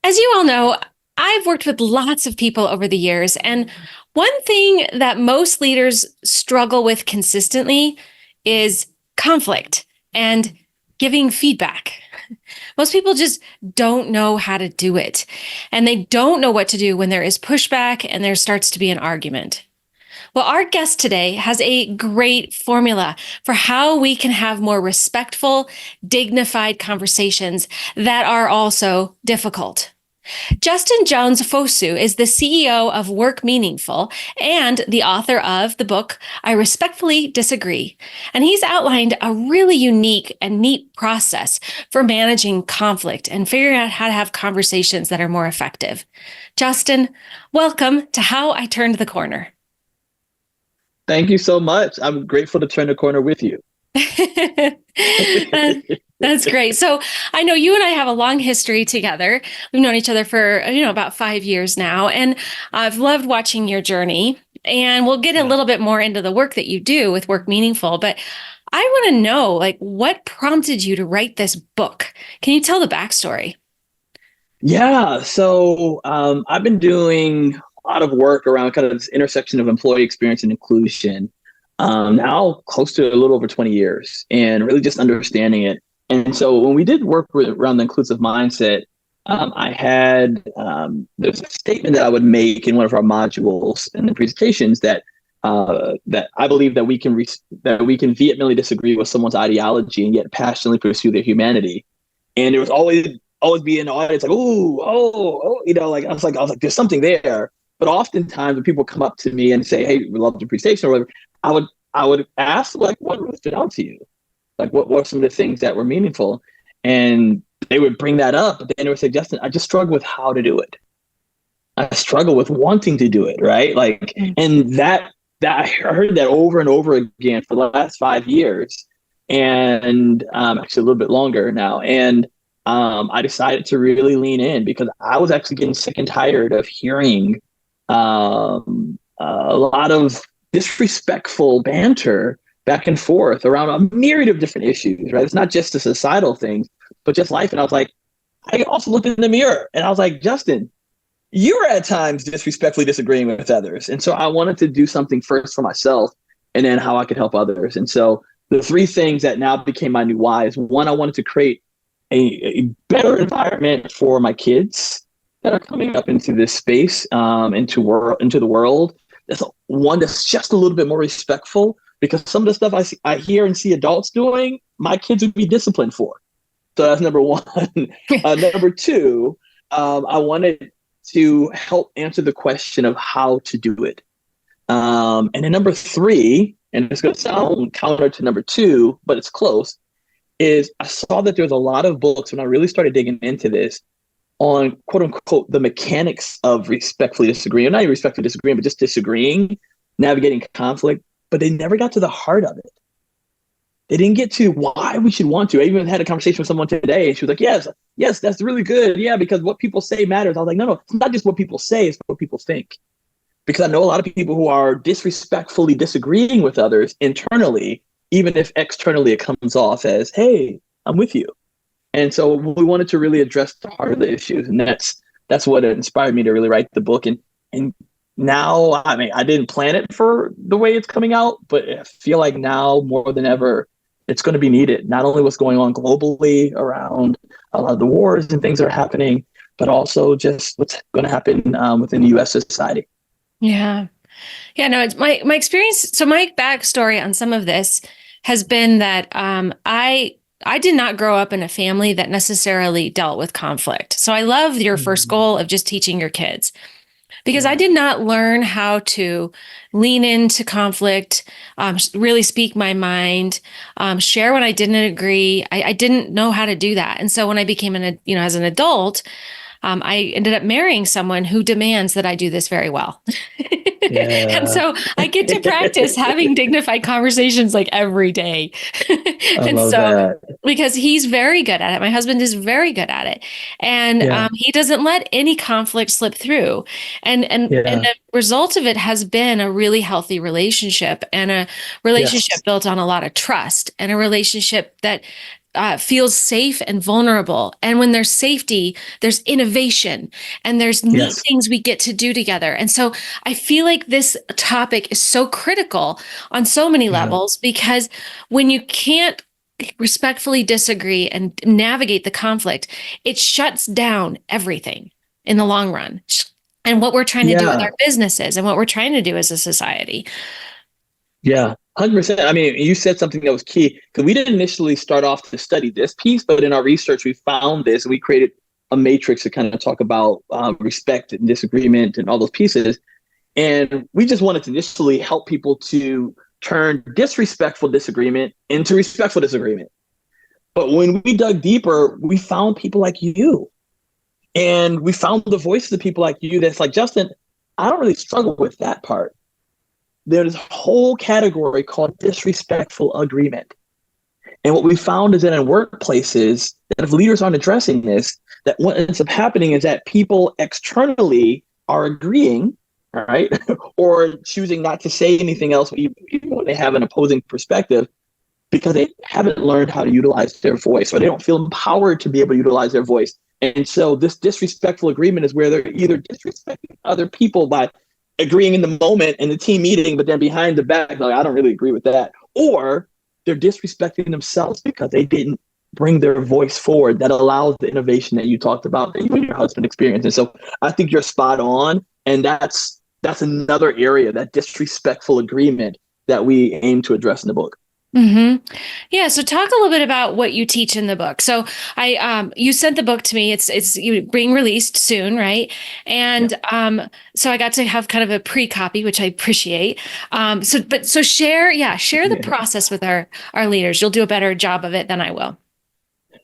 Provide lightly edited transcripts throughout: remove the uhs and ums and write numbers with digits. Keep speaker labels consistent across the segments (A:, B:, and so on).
A: As you all know, I've worked with lots of people over the years, and one thing that most leaders struggle with consistently is conflict and giving feedback. Most people just don't know how to do it, and they don't know what to do when there is pushback and there starts to be an argument. Well, our guest today has a great formula for how we can have more respectful, dignified conversations that are also difficult. Justin Jones-Fosu is the CEO of Work Meaningful and the author of the book, I Respectfully Disagree. And he's outlined a really unique and neat process for managing conflict and figuring out how to have conversations that are more effective. Justin, welcome to How I Turned the Corner.
B: Thank you so much. I'm grateful to turn the corner with you.
A: That's great. So I know you and I have a long history together. We've known each other for, about 5 years now, and I've loved watching your journey. And we'll get a little bit more into the work that you do with Work Meaningful, but I want to know, what prompted you to write this book? Can you tell the backstory?
B: Yeah, so I've been doing a lot of work around kind of this intersection of employee experience and inclusion now close to a little over 20 years and really just understanding it. And so when we did work around the inclusive mindset, I had there's a statement that I would make in one of our modules in the presentations that I believe that that we can vehemently disagree with someone's ideology and yet passionately pursue their humanity. And there was always be in the audience like, like I was like, there's something there. But oftentimes when people come up to me and say, hey, we love the presentation or whatever, I would ask like, what really stood out to you? Like what were some of the things that were meaningful? And they would bring that up, but then they would say, Justin, I just struggle with how to do it. I struggle with wanting to do it, right? Like, and that I heard that over and over again for the last 5 years, and actually a little bit longer now. And I decided to really lean in because I was actually getting sick and tired of hearing a lot of disrespectful banter back and forth around a myriad of different issues, right? It's not just the societal things, but just life. And I was like, I also looked in the mirror and I was like, Justin, you're at times disrespectfully disagreeing with others. And so I wanted to do something first for myself and then how I could help others. And so the three things that now became my new why is one, I wanted to create a better environment for my kids that are coming up into this space, into the world. That's one that's just a little bit more respectful because some of the stuff I hear and see adults doing, my kids would be disciplined for. So that's number one. Number two, I wanted to help answer the question of how to do it. And then number three, and it's going to sound counter to number two, but it's close, is I saw that there's a lot of books when I really started digging into this on quote unquote the mechanics of respectfully disagreeing, not even respectfully disagreeing, but just disagreeing, navigating conflict, but they never got to the heart of it. They didn't get to why we should want to. I even had a conversation with someone today and she was like, yes, that's really good. Yeah, because what people say matters. I was like, no, it's not just what people say, it's what people think. Because I know a lot of people who are disrespectfully disagreeing with others internally, even if externally it comes off as, hey, I'm with you. And so we wanted to really address the heart of the issues. And that's what inspired me to really write the book. And now, I mean, I didn't plan it for the way it's coming out, but I feel like now more than ever, it's going to be needed. Not only what's going on globally around a lot of the wars and things that are happening, but also just what's going to happen within the U.S. society.
A: Yeah. Yeah, no, it's my experience. So my backstory on some of this has been that I did not grow up in a family that necessarily dealt with conflict. So I love your first goal of just teaching your kids because I did not learn how to lean into conflict, really speak my mind, share when I didn't agree. I didn't know how to do that. And so when I became as an adult, I ended up marrying someone who demands that I do this very well. And
B: Yeah,
A: so I get to practice having dignified conversations like every day.
B: I
A: And
B: love
A: so,
B: that.
A: because he's very good at it, my husband is very good at it. And
B: Yeah,
A: he doesn't let any conflict slip through. And
B: yeah,
A: the result of it has been a really healthy relationship and a relationship
B: yes,
A: built on a lot of trust and a relationship that feels safe and vulnerable. And when there's safety, there's innovation and there's neat
B: Yes.
A: things we get to do together. And so I feel like this topic is so critical on so many
B: Yeah.
A: levels, because when you can't respectfully disagree and navigate the conflict, it shuts down everything in the long run. And what we're trying to do with
B: Yeah.
A: our businesses and what we're trying to do as a society.
B: Yeah. 100%. I mean, you said something that was key because we didn't initially start off to study this piece, but in our research, we found this. We created a matrix to kind of talk about respect and disagreement and all those pieces. And we just wanted to initially help people to turn disrespectful disagreement into respectful disagreement. But when we dug deeper, we found people like you. And we found the voices of people like you that's like, Justin, I don't really struggle with that part. There's a whole category called disrespectful agreement. And what we found is that in workplaces, that if leaders aren't addressing this, that what ends up happening is that people externally are agreeing, all right, or choosing not to say anything else, even when they have an opposing perspective, because they haven't learned how to utilize their voice, or they don't feel empowered to be able to utilize their voice. And so this disrespectful agreement is where they're either disrespecting other people by agreeing in the moment in the team meeting, but then behind the back, like, I don't really agree with that. Or they're disrespecting themselves because they didn't bring their voice forward that allows the innovation that you talked about that you and your husband experienced. And so I think you're spot on. And that's another area, that disrespectful agreement that we aim to address in the book.
A: Mm-hmm. Yeah. So talk a little bit about what you teach in the book. So you sent the book to me. It's being released soon, right?
B: Yeah.
A: And so I got to have kind of a pre-copy, which I appreciate. So share the process with our leaders. You'll do a better job of it than I will.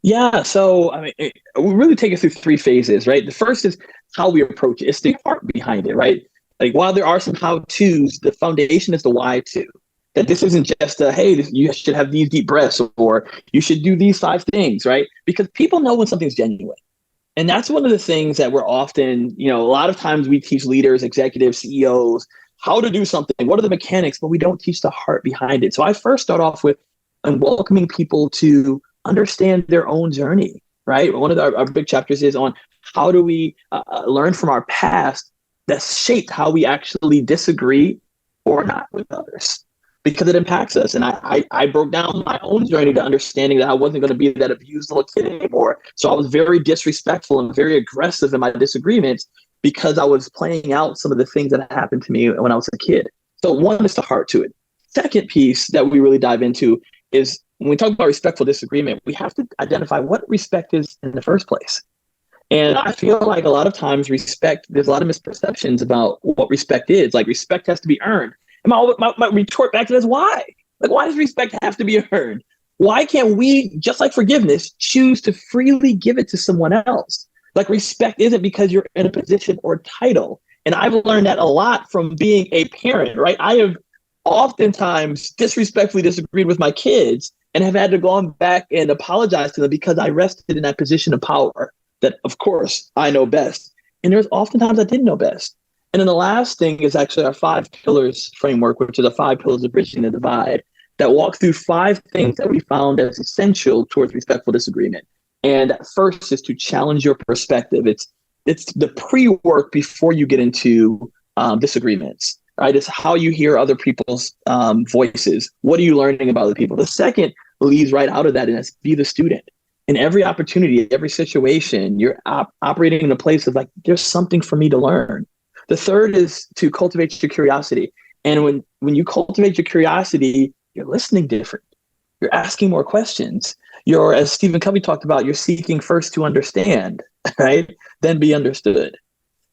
B: Yeah. So, I mean, we really take it through three phases, right? The first is how we approach it. It's the heart behind it, right? Like, while there are some how-tos, the foundation is the why-to. That this isn't just a, hey, you should have these deep breaths, or you should do these 5 things, right? Because people know when something's genuine. And that's one of the things that we're often, a lot of times we teach leaders, executives, CEOs, how to do something. What are the mechanics? But we don't teach the heart behind it. So I first start off with welcoming people to understand their own journey, right? One of our big chapters is on how do we learn from our past that shaped how we actually disagree or not with others, because it impacts us. And I broke down my own journey to understanding that I wasn't going to be that abused little kid anymore. So I was very disrespectful and very aggressive in my disagreements because I was playing out some of the things that happened to me when I was a kid. So one is the heart to it. Second piece that we really dive into is when we talk about respectful disagreement, we have to identify what respect is in the first place. And I feel like a lot of times there's a lot of misperceptions about what respect is. Like, respect has to be earned. And my retort back to this, why? Like, why does respect have to be earned? Why can't we, just like forgiveness, choose to freely give it to someone else? Like, respect isn't because you're in a position or title. And I've learned that a lot from being a parent, right? I have oftentimes disrespectfully disagreed with my kids and have had to go on back and apologize to them because I rested in that position of power that, of course, I know best. And there's oftentimes I didn't know best. And then the last thing is actually our 5 pillars framework, which is the 5 pillars of bridging the divide, that walk through 5 things that we found as essential towards respectful disagreement. And first is to challenge your perspective. It's the pre-work before you get into disagreements, right? It's how you hear other people's voices. What are you learning about other people? The second leads right out of that, and that's be the student. In every opportunity, every situation, you're operating in a place of like, there's something for me to learn. The third is to cultivate your curiosity. And when you cultivate your curiosity, you're listening different. You're asking more questions. You're, as Stephen Covey talked about, you're seeking first to understand, right? Then be understood.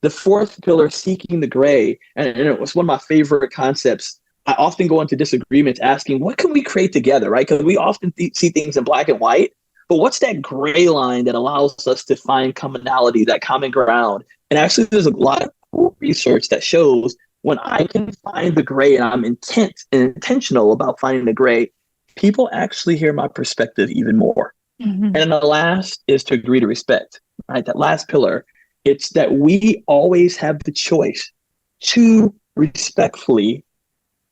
B: The fourth pillar, seeking the gray. And it was one of my favorite concepts. I often go into disagreements asking, what can we create together, right? Because we often see things in black and white. But what's that gray line that allows us to find commonality, that common ground? And actually, there's a lot of cool research that shows when I can find the gray and I'm intentional about finding the gray, people actually hear my perspective even more. Mm-hmm. And then the last is to agree to respect, right? That last pillar, it's that we always have the choice to respectfully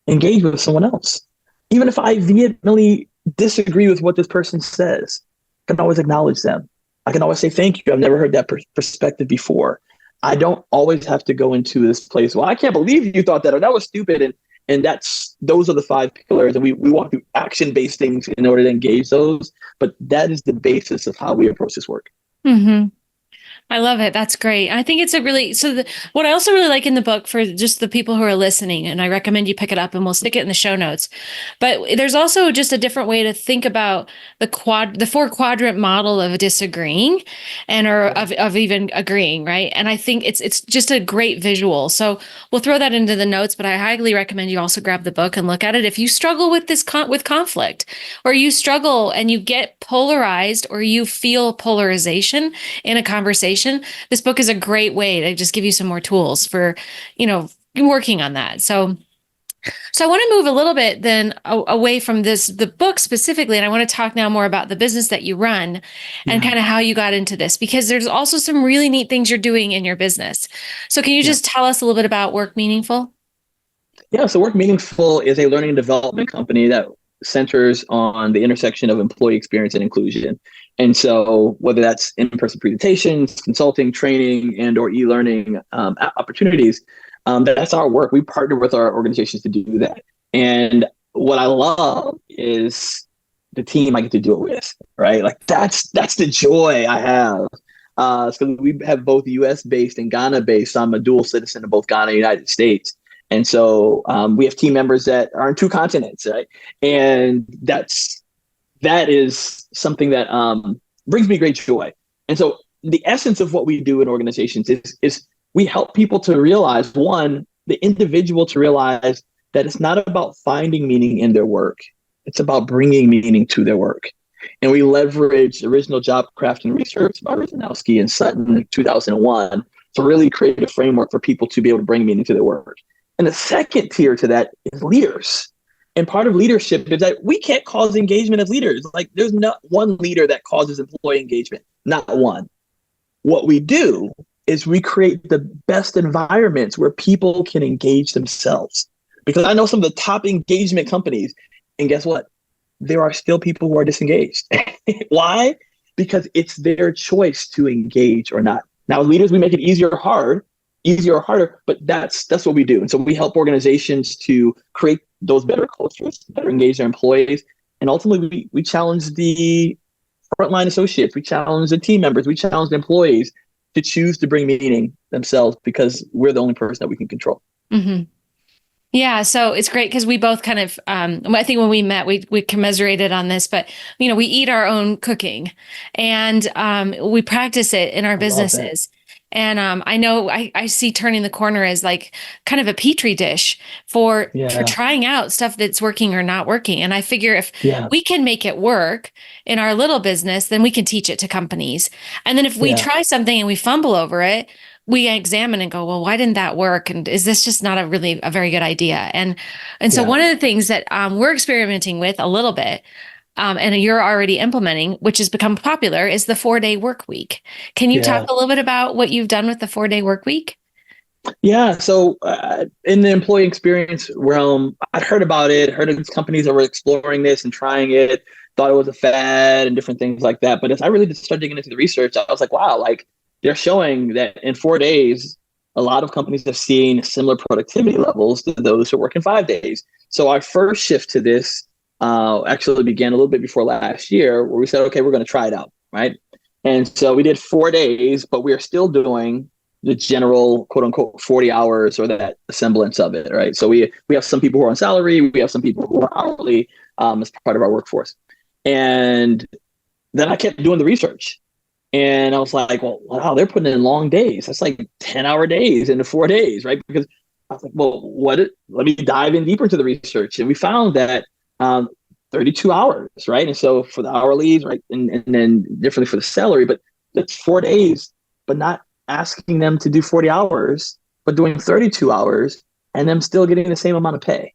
B: engage with someone else. Even if I vehemently disagree with what this person says, I can always acknowledge them. I can always say, thank you. I've never heard that perspective before. I don't always have to go into this place. Well, I can't believe you thought that, or that was stupid. And those are the 5 pillars. And we walk through action-based things in order to engage those. But that is the basis of how we approach this work.
A: Mm-hmm. I love it. That's great. I think it's a really, what I also really like in the book for just the people who are listening, and I recommend you pick it up and we'll stick it in the show notes. But there's also just a different way to think about the 4 quadrant model of disagreeing or of even agreeing, right? And I think it's just a great visual. So we'll throw that into the notes, but I highly recommend you also grab the book and look at it. If you struggle with with conflict, or you struggle and you get polarized, or you feel polarization in a conversation, this book is a great way to just give you some more tools for, working on that. So I want to move a little bit then away from the book specifically, and I want to talk now more about the business that you run and
B: Yeah.
A: kind of how you got into this, because there's also some really neat things you're doing in your business. So can you
B: Yeah.
A: just tell us a little bit about Work Meaningful?
B: Yeah. So Work Meaningful is a learning and development company that centers on the intersection of employee experience and inclusion. And so whether that's in-person presentations, consulting, training, and or e-learning opportunities, that's our work. We partner with our organizations to do that. And what I love is the team I get to do it with, right? Like that's the joy I have. So we have both US based and Ghana based. So I'm a dual citizen of both Ghana and United States. And so we have team members that are on 2 continents, right? And that is something that brings me great joy. And so the essence of what we do in organizations is we help people to realize, one, the individual to realize that it's not about finding meaning in their work. It's about bringing meaning to their work. And we leverage original job craft and research by Rizanowski and Sutton in 2001 to really create a framework for people to be able to bring meaning to their work. And the second tier to that is leaders. And part of leadership is that we can't cause engagement as leaders. Like there's not one leader that causes employee engagement, not one. What we do is we create the best environments where people can engage themselves. Because I know some of the top engagement companies, and guess what? There are still people who are disengaged. Why? Because it's their choice to engage or not. Now, leaders, we make it easier or harder, but that's what we do. And so we help organizations to create those better cultures, better engage their employees. And ultimately, we challenge the frontline associates, we challenge the team members, we challenge the employees to choose to bring meaning themselves because we're the only person that we can control.
A: Mm-hmm. Yeah, so it's great because we both kind of, I think when we met, we commiserated on this, but we eat our own cooking, and we practice it in our
B: I love that.
A: businesses. And I know I see turning the corner as like kind of a petri dish for
B: Yeah.
A: trying out stuff that's working or not working. And I figure if
B: Yeah.
A: we can make it work in our little business, then we can teach it to companies. And then if we
B: Yeah.
A: try something and we fumble over it, we examine and go, well, why didn't that work? And is this just not a very good idea? And so
B: Yeah.
A: one of the things that we're experimenting with a little bit, and you're already implementing, which has become popular, is the 4-day work week. Can you talk
B: Yeah.
A: a little bit about what you've done with the 4-day work week?
B: Yeah. So in the employee experience realm, I'd heard about it, heard of these companies that were exploring this and trying it, thought it was a fad and different things like that. But as I really just started digging into the research, I was like, wow, like they're showing that in 4 days, a lot of companies have seen similar productivity levels to those who work in 5 days. So our first shift to this actually began a little bit before last year, where we said, okay, we're going to try it out, right? And so we did 4 days, but we are still doing the general quote unquote 40 hours or that semblance of it, right? So we have some people who are on salary, we have some people who are hourly as part of our workforce. And then I kept doing the research. And I was like, well, wow, they're putting in long days. That's like 10-hour days into 4 days, right? Because I was like, well, let me dive in deeper into the research. And we found that 32 hours, right? And so for the hourlies, right? And then differently for the salary, but that's 4 days, but not asking them to do 40 hours, but doing 32 hours and them still getting the same amount of pay,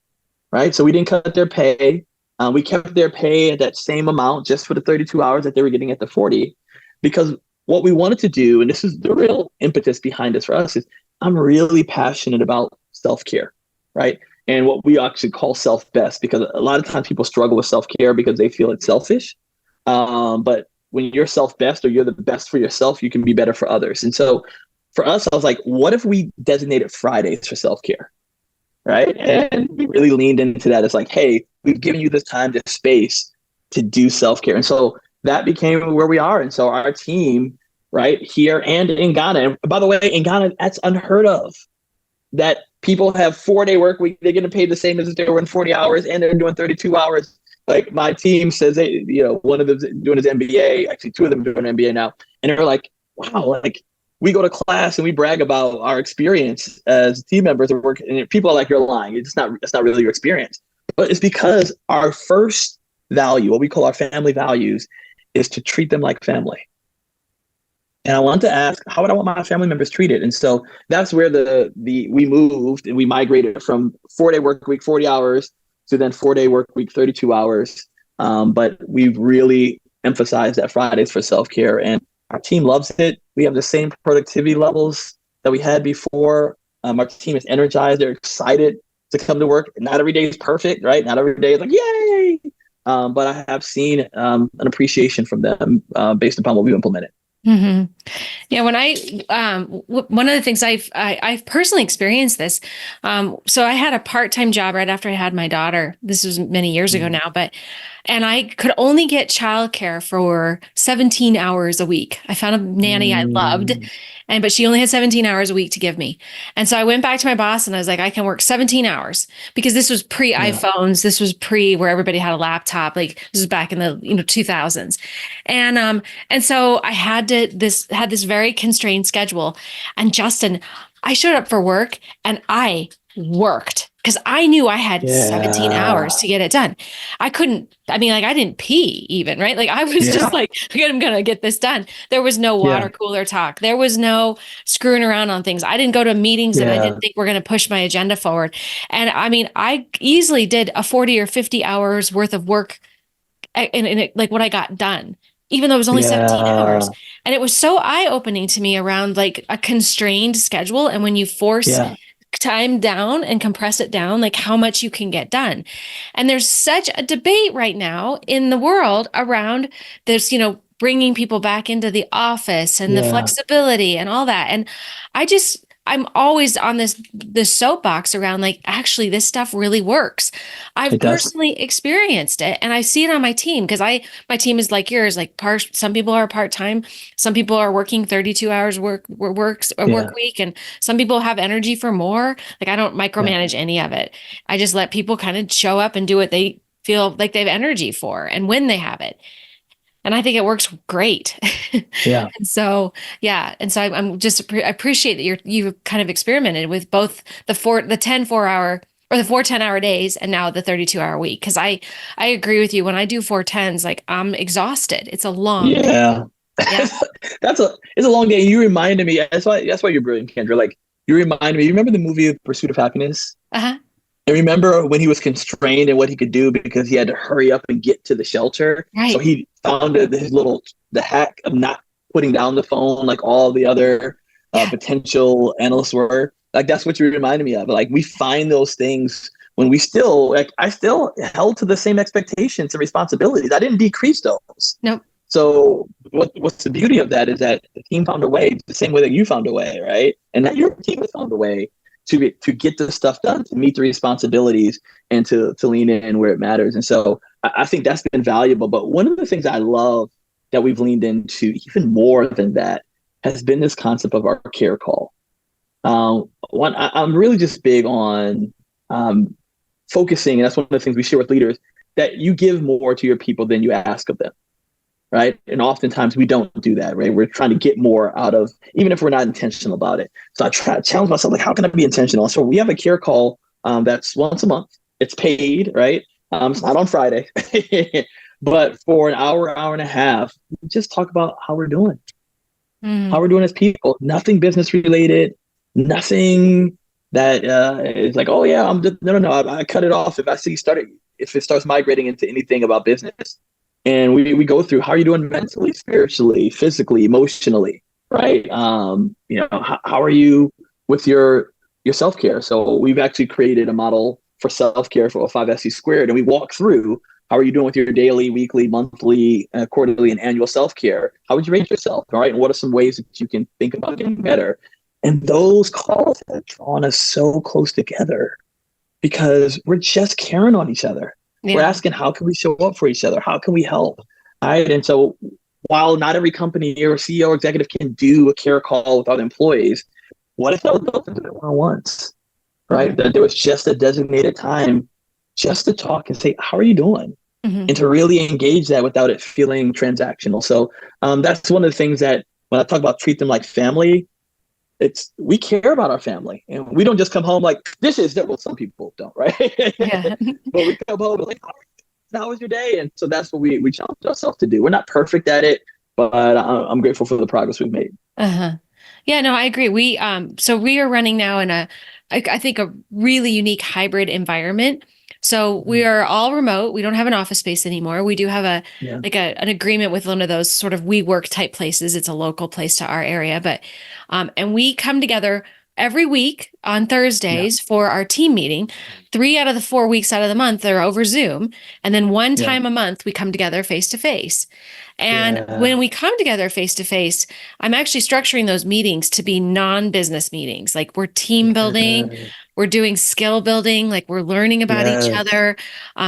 B: right? So we didn't cut their pay. We kept their pay at that same amount just for the 32 hours that they were getting at the 40, because what we wanted to do, and this is the real impetus behind this for us, is I'm really passionate about self-care, right? And what we actually call self-best, because a lot of times people struggle with self-care because they feel it's selfish. But when you're self best or you're the best for yourself, you can be better for others. And so for us, I was like, what if we designated Fridays for self care? Right. And we really leaned into that. It's like, hey, we've given you this time, this space to do self care. And so that became where we are. And so our team, right here and in Ghana, and by the way, in Ghana, that's unheard of, that people have 4-day work week. They're getting paid the same as if they were in 40 hours and they're doing 32 hours. Like my team says, they, one of them doing his MBA, actually two of them doing an MBA now. And they're like, wow, like we go to class and we brag about our experience as team members at work. And people are like, you're lying. It's not really your experience. But it's because our first value, what we call our family values, is to treat them like family. And I want to ask, how would I want my family members treated? And so that's where we moved and we migrated from 4-day work week, 40 hours, to then 4-day work week, 32 hours. But we've really emphasized that Fridays for self-care, and our team loves it. We have the same productivity levels that we had before. Our team is energized. They're excited to come to work. Not every day is perfect, right? Not every day is like, yay. But I have seen an appreciation from them based upon what we've implemented.
A: Mm-hmm. Yeah, when one of the things I've personally experienced this. So I had a part-time job right after I had my daughter. This was many years ago now, and I could only get childcare for 17 hours a week. I found a nanny I loved, but she only had 17 hours a week to give me. And so I went back to my boss and I was like, I can work 17 hours, because this was pre-iPhones. This was pre where everybody had a laptop. Like this was back in the 2000s. And so I had this very constrained schedule. And Justin, I showed up for work and I worked because I knew I had 17 hours to get it done. I didn't pee even, right? Like I was just like, I'm going to get this done. There was no water cooler talk. There was no screwing around on things. I didn't go to meetings that I didn't think were going to push my agenda forward. And I mean, I easily did a 40 or 50 hours worth of work in like what I got done, even though it was only 17 hours. And it was so eye-opening to me around like a constrained schedule. And when you force time down and compress it down, like how much you can get done. And there's such a debate right now in the world around this, bringing people back into the office and the flexibility and all that. And I'm always on this soapbox around like, actually, this stuff really works. I've personally experienced it, and I see it on my team because my team is like yours. Like some people are part-time, some people are working 32 hours work week, and some people have energy for more. Like I don't micromanage any of it. I just let people kind of show up and do what they feel like they have energy for, and when they have it. And I think it works great. And so, I'm just, I appreciate that you've kind of experimented with both the 4-hour or the 4 10-hour days and now the 32-hour week. Cause I agree with you. When I do 4 10s, like I'm exhausted. It's a long day. Yeah.
B: It's a long day. You reminded me, that's why you're brilliant, Kendra. Like you reminded me, you remember the movie Pursuit of Happiness? Uh-huh. And remember when he was constrained and what he could do because he had to hurry up and get to the shelter. Right. So he found the hack of not putting down the phone like all the other potential analysts were. Like that's what you reminded me of. Like we find those things when we still I still held to the same expectations and responsibilities. I didn't decrease those. Nope. So what's the beauty of that is that the team found a way, the same way that you found a way, right? And that your team has found a way to get the stuff done, to meet the responsibilities, and to lean in where it matters. And so I think that's been valuable. But one of the things I love that we've leaned into even more than that has been this concept of our care call. I'm really just big on focusing, and that's one of the things we share with leaders, that you give more to your people than you ask of them. Right. And oftentimes we don't do that. Right. We're trying to get more out of, even if we're not intentional about it. So I try to challenge myself, like, how can I be intentional? So we have a care call that's once a month. It's paid. Right. It's not on Friday, but for an hour and a half, we just talk about how we're doing, how we're doing as people. Nothing business related, nothing that is like, oh, yeah, no. I cut it off if it starts migrating into anything about business. And we go through, how are you doing mentally, spiritually, physically, emotionally, right? How are you with your self-care? So we've actually created a model for self-care for 5SC squared, and we walk through How are you doing with your daily, weekly, monthly, quarterly, and annual self-care? How would you rate yourself? All right. And what are some ways that you can think about getting better? And those calls have drawn us so close together because we're just caring on each other. We're
A: Yeah.
B: asking, how can we show up for each other? How can we help? Right. And so while not every company or CEO or executive can do a care call with other employees, what if that was built into their one-on-ones? Right?
A: Mm-hmm.
B: That there was just a designated time just to talk and say, how are you doing?
A: Mm-hmm.
B: And to really engage that without it feeling transactional. So that's one of the things that when I talk about treat them like family, it's we care about our family and we don't just come home like dishes that well some people don't, right?
A: Yeah.
B: But we come home like how was your day? And so that's what we challenge ourselves to do. We're not perfect at it, but I'm grateful for the progress we've made.
A: Uh-huh. Yeah, no, I agree. So we are running now in I think a really unique hybrid environment. So we are all remote. We don't have an office space anymore. We do have
B: Yeah,
A: an agreement with one of those sort of WeWork type places. It's a local place to our area, but and we come together every week on
B: yeah,
A: Thursdays for our team meeting. 3 out of the 4 weeks out of the month they're over Zoom, and then one
B: yeah,
A: time a month we come together face to face. And when
B: yeah,
A: we come together face to face, I'm actually structuring those meetings to be non-business meetings. Like we're team building,
B: yeah,
A: we're doing skill building, like we're learning about each
B: yeah,
A: other.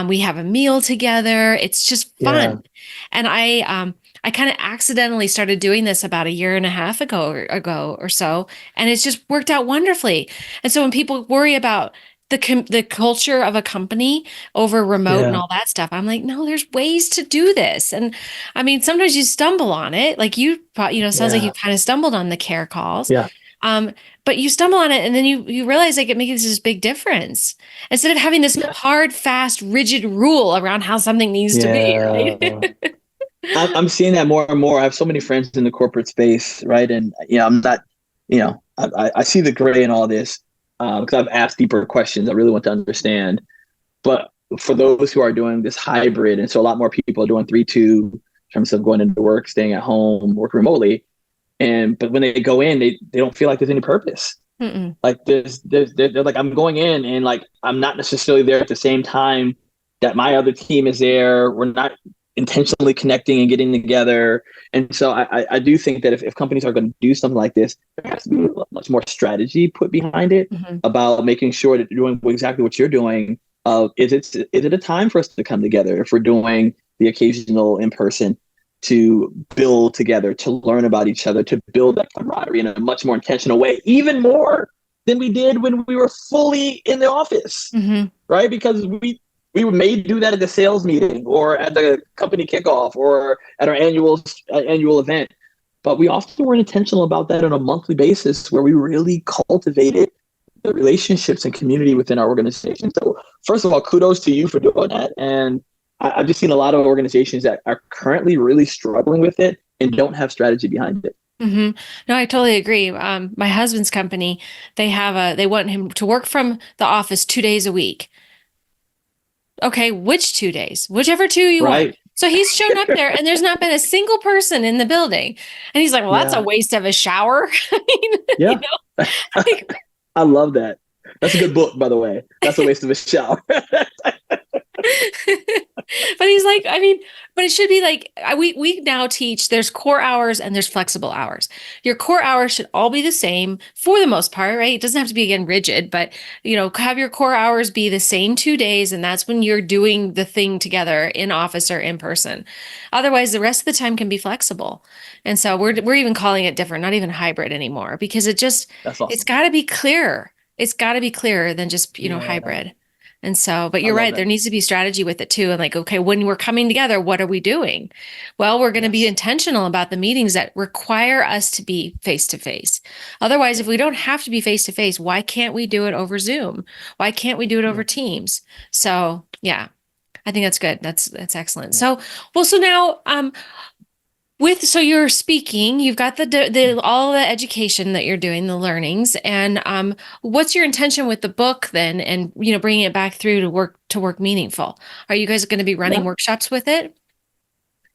A: We have a meal together. It's just
B: yeah,
A: fun. And I kind of accidentally started doing this about a year and a half ago or so, and it's just worked out wonderfully. And so when people worry about the culture of a company over remote and
B: yeah,
A: all that stuff, I'm like, no, there's ways to do this. And I mean, sometimes you stumble on it. Like sounds like you
B: yeah,
A: kind of stumbled on the care calls.
B: yeah,
A: Um, but you stumble on it and then you realize like it makes this big difference. Instead of having this
B: yeah,
A: hard, fast, rigid rule around how something needs to be,
B: yeah.
A: right?
B: I'm seeing that more and more. I have so many friends in the corporate space, right? And I'm not, I see the gray in all this because I've asked deeper questions. I really want to understand. But for those who are doing this hybrid, and so a lot more people are doing 3-2 in terms of going into work, staying at home, work remotely. But when they go in, they don't feel like there's any purpose.
A: Mm-mm.
B: Like they're like, I'm going in and like I'm not necessarily there at the same time that my other team is there. We're not intentionally connecting and getting together. And so I do think that if companies are going to do something like this, there has to be much more strategy put behind it
A: Hmm.
B: about making sure that you're doing exactly what you're doing. Is it a time for us to come together if we're doing the occasional in person to build together, to learn about each other, to build that camaraderie in a much more intentional way, even more than we did when we were fully in the office,
A: Hmm.
B: right? Because we were made to do that at the sales meeting or at the company kickoff or at our annual event. But we often were intentional about that on a monthly basis where we really cultivated the relationships and community within our organization. So first of all, kudos to you for doing that. And I've just seen a lot of organizations that are currently really struggling with it and don't have strategy behind it.
A: Hmm. No, I totally agree. My husband's company, they want him to work from the office 2 days a week. Okay, which 2 days? Whichever two you want.
B: Right.
A: So he's shown up there and there's not been a single person in the building. And he's like, well, that's a
B: Yeah.
A: waste of a shower. I mean,
B: Yeah.
A: like,
B: I love that. That's a good book, by the way. That's a waste of a shower.
A: but he's like, I mean, but it should be like we now teach there's core hours and there's flexible hours. Your core hours should all be the same for the most part, right? It doesn't have to be again rigid, but have your core hours be the same 2 days, and that's when you're doing the thing together in office or in person. Otherwise, the rest of the time can be flexible. And so we're even calling it different, not even hybrid anymore, because
B: That's
A: it's
B: awesome.
A: got to be clearer. It's got to be clearer than just,
B: Yeah.
A: hybrid. And so, but
B: I
A: you're
B: love
A: right, there
B: that.
A: needs to be strategy with it too. And like, okay, when we're coming together, what are we doing? Well, we're going to be
B: Yes.
A: intentional about the meetings that require us to be face to face. Otherwise,
B: Yeah.
A: if we don't have to be face to face, why can't we do it over Zoom? Why can't we do it over
B: Yeah.
A: Teams? So, yeah, I think that's good. That's excellent.
B: Yeah.
A: So now, so you're speaking, you've got the all the education that you're doing, the learnings, and what's your intention with the book then, and bringing it back through to work meaningful? Are you guys going to be running
B: Yeah.
A: workshops with it?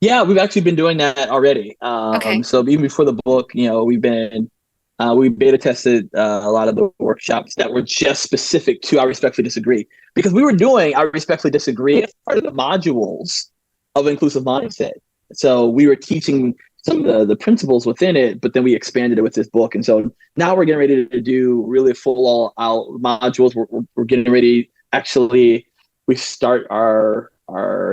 B: Yeah, we've actually been doing that already.
A: Okay.
B: So even before the book, we've been We beta tested a lot of the workshops that were just specific to I respectfully disagree, because we were doing I respectfully disagree as part of the modules of inclusive mindset. So we were teaching some of the principles within it, but then we expanded it with this book. And so now we're getting ready to do really full all out modules. We're getting ready. Actually, we start our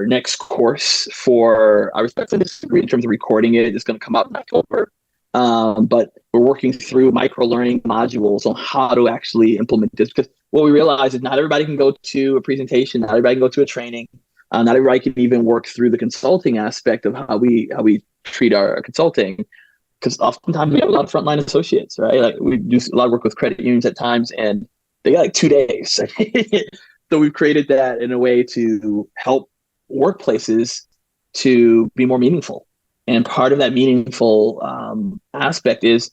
B: next course for I respectfully disagree in terms of recording it. It's going to come out in October. But we're working through micro learning modules on how to actually implement this, because what we realize is not everybody can go to a presentation, not everybody can go to a training, not everybody can even work through the consulting aspect of how we treat our consulting, because oftentimes we have a lot of frontline associates, right? Like we do a lot of work with credit unions at times, and they got like 2 days. So we've created that in a way to help workplaces to be more meaningful. And part of that meaningful aspect is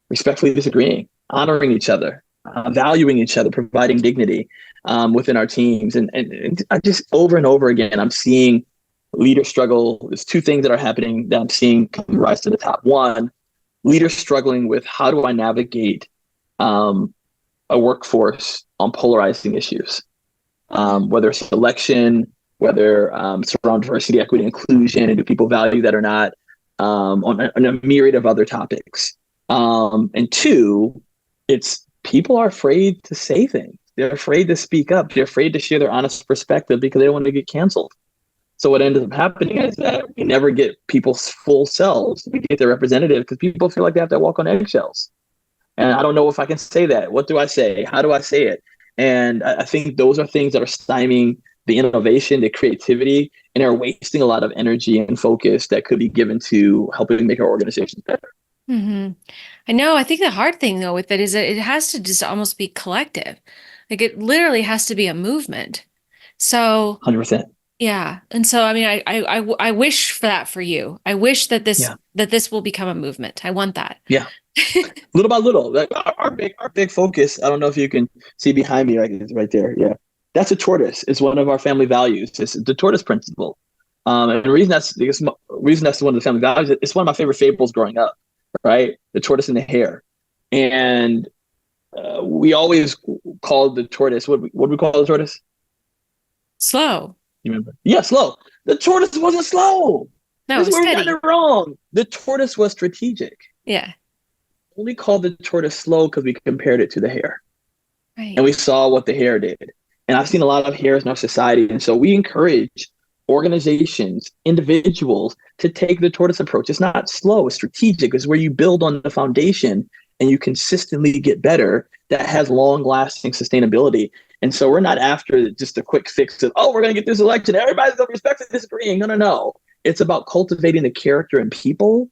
B: respectfully disagreeing, honoring each other, valuing each other, providing dignity within our teams. And I just over and over again, I'm seeing leaders struggle. There's two things that are happening that I'm seeing rise to the top. One, leaders struggling with how do I navigate a workforce on polarizing issues, whether it's election, whether it's around diversity, equity, inclusion, and do people value that or not, on a myriad of other topics. And two, it's people are afraid to say things. They're afraid to speak up. They're afraid to share their honest perspective because they don't want to get canceled. So what ends up happening is that we never get people's full selves. We get their representative because people feel like they have to walk on eggshells. And I don't know if I can say that. What do I say? How do I say it? And I think those are things that are stymieing the innovation, the creativity, and are wasting a lot of energy and focus that could be given to helping make our organizations better.
A: Mm-hmm. I know. I think the hard thing though with it is that it has to just almost be collective. Like it literally has to be a movement. So
B: 100%.
A: yeah. And so I mean I wish for that for you. I wish that
B: Yeah.
A: this will become a movement. I want that.
B: Yeah. Little by little, like our big focus. I don't know if you can see behind me, like it's right there. Yeah, that's a tortoise. It's one of our family values. It's the tortoise principle. And the reason that's one of the family values. It's one of my favorite fables growing up. Right, the tortoise and the hare, and we always called the tortoise. What we call the tortoise?
A: Slow.
B: You remember? Yeah, slow. The tortoise wasn't slow. This
A: No,
B: is where we got
A: steady.
B: it wrong. The tortoise was strategic.
A: Yeah.
B: We called the tortoise slow because we compared it to the hare. And
A: Right.
B: we saw what the hare did. And I've seen a lot of hares in our society. And so we encourage organizations, individuals to take the tortoise approach. It's not slow, it's strategic. It's where you build on the foundation and you consistently get better that has long lasting sustainability. And so we're not after just a quick fix of, oh, we're going to get this election. Everybody's going to respect and disagreeing. No, no, no. It's about cultivating the character in people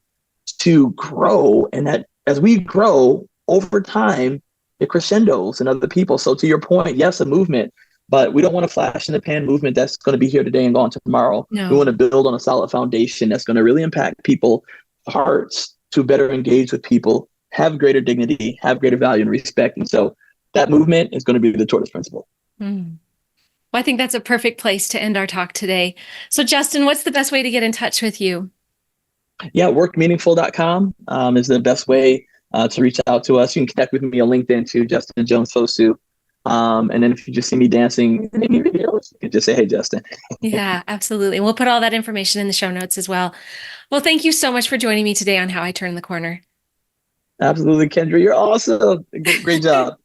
B: to grow. And that as we grow over time, it crescendos and other people. So to your point, yes, a movement, but we don't want a flash in the pan movement that's going to be here today and gone tomorrow. We
A: No.
B: want to build on a solid foundation that's going to really impact people's hearts to better engage with people, have greater dignity, have greater value and respect. And so that movement is going to be the tortoise principle.
A: Mm. Well, I think that's a perfect place to end our talk today. So, Justin, what's the best way to get in touch with you?
B: Yeah, workmeaningful.com is the best way to reach out to us. You can connect with me on LinkedIn too, Justin Jones-Fosu. And then if you just see me dancing in any videos, you can just say, hey, Justin.
A: Yeah, absolutely. And we'll put all that information in the show notes as well. Well, thank you so much for joining me today on How I Turn the Corner.
B: Absolutely, Kendra. You're awesome. Great job.